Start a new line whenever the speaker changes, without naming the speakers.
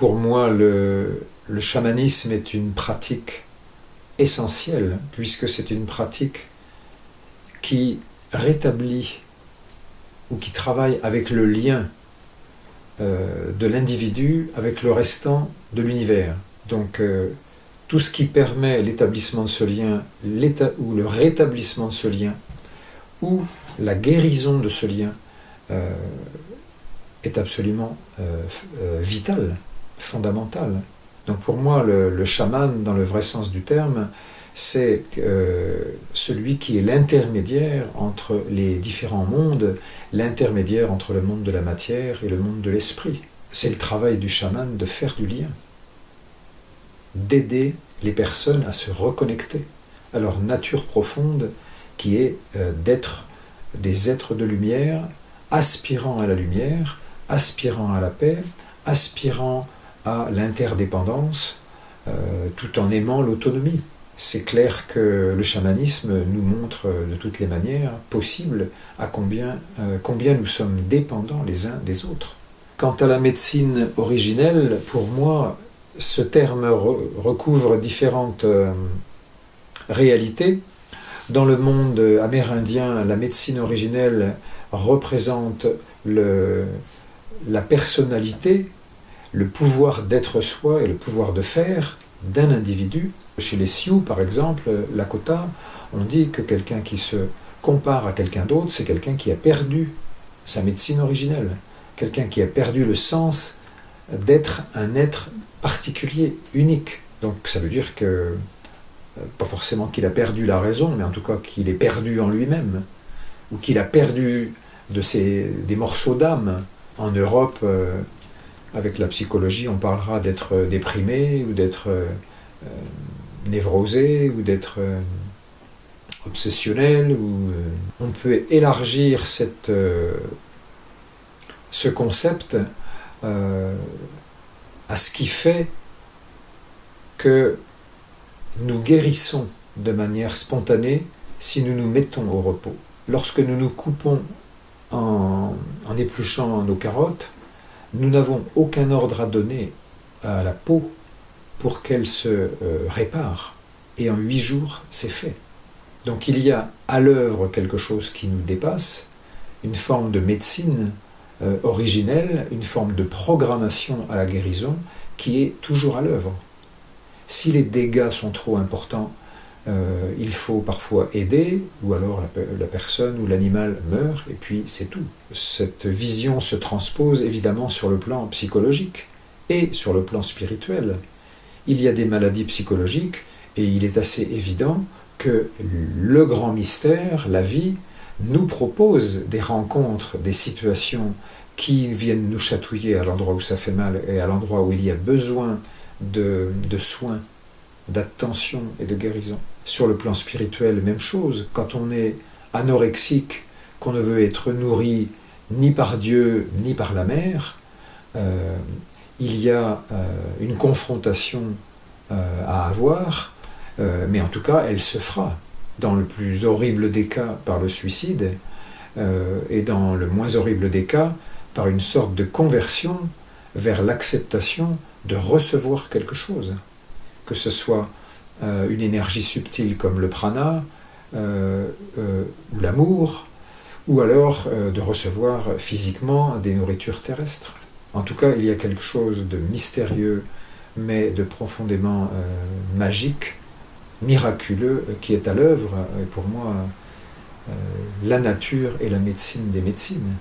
pour moi, le chamanisme est une pratique essentielle, puisque c'est une pratique qui rétablit ou qui travaille avec le lien de l'individu avec le restant de l'univers. Donc tout ce qui permet l'établissement de ce lien, ou le rétablissement de ce lien, ou la guérison de ce lien est absolument vital, fondamental. Donc pour moi, le chaman, dans le vrai sens du terme, c'est celui qui est l'intermédiaire entre les différents mondes, l'intermédiaire entre le monde de la matière et le monde de l'esprit. C'est le travail du chaman de faire du lien, d'aider les personnes à se reconnecter à leur nature profonde, qui est d'être des êtres de lumière, aspirant à la lumière, aspirant à la paix, aspirant à l'interdépendance, tout en aimant l'autonomie. C'est clair que le chamanisme nous montre de toutes les manières possibles à combien nous sommes dépendants les uns des autres. Quant à la médecine originelle, pour moi, ce terme recouvre différentes réalités. Dans le monde amérindien, la médecine originelle représente la personnalité, le pouvoir d'être soi et le pouvoir de faire d'un individu. Chez les Sioux, par exemple, Lakota, on dit que quelqu'un qui se compare à quelqu'un d'autre, c'est quelqu'un qui a perdu sa médecine originelle, quelqu'un qui a perdu le sens d'être un être particulier, unique. Donc ça veut dire que, pas forcément qu'il a perdu la raison, mais en tout cas qu'il est perdu en lui-même, ou qu'il a perdu des morceaux d'âme. En Europe, avec la psychologie, on parlera d'être déprimé, ou d'être névrosé, ou d'être obsessionnel. On peut élargir ce concept à ce qui fait que nous guérissons de manière spontanée si nous nous mettons au repos. Lorsque nous nous coupons en épluchant nos carottes, nous n'avons aucun ordre à donner à la peau pour qu'elle se répare. Et en 8 jours, c'est fait. Donc il y a à l'œuvre quelque chose qui nous dépasse, une forme de médecine originelle, une forme de programmation à la guérison qui est toujours à l'œuvre. Si les dégâts sont trop importants, il faut parfois aider, ou alors la personne ou l'animal meurt, et puis c'est tout. Cette vision se transpose évidemment sur le plan psychologique et sur le plan spirituel. Il y a des maladies psychologiques, et il est assez évident que le grand mystère, la vie, nous propose des rencontres, des situations qui viennent nous chatouiller à l'endroit où ça fait mal et à l'endroit où il y a besoin de soins, d'attention et de guérison. Sur le plan spirituel, même chose. Quand on est anorexique, qu'on ne veut être nourri ni par Dieu ni par la mer, il y a une confrontation à avoir, mais en tout cas, elle se fera. Dans le plus horrible des cas, par le suicide, et dans le moins horrible des cas, par une sorte de conversion vers l'acceptation de recevoir quelque chose. Que ce soit une énergie subtile comme le prana, ou l'amour, ou alors de recevoir physiquement des nourritures terrestres. En tout cas, il y a quelque chose de mystérieux, mais de profondément magique, miraculeux, qui est à l'œuvre, et pour moi, la nature est la médecine des médecines.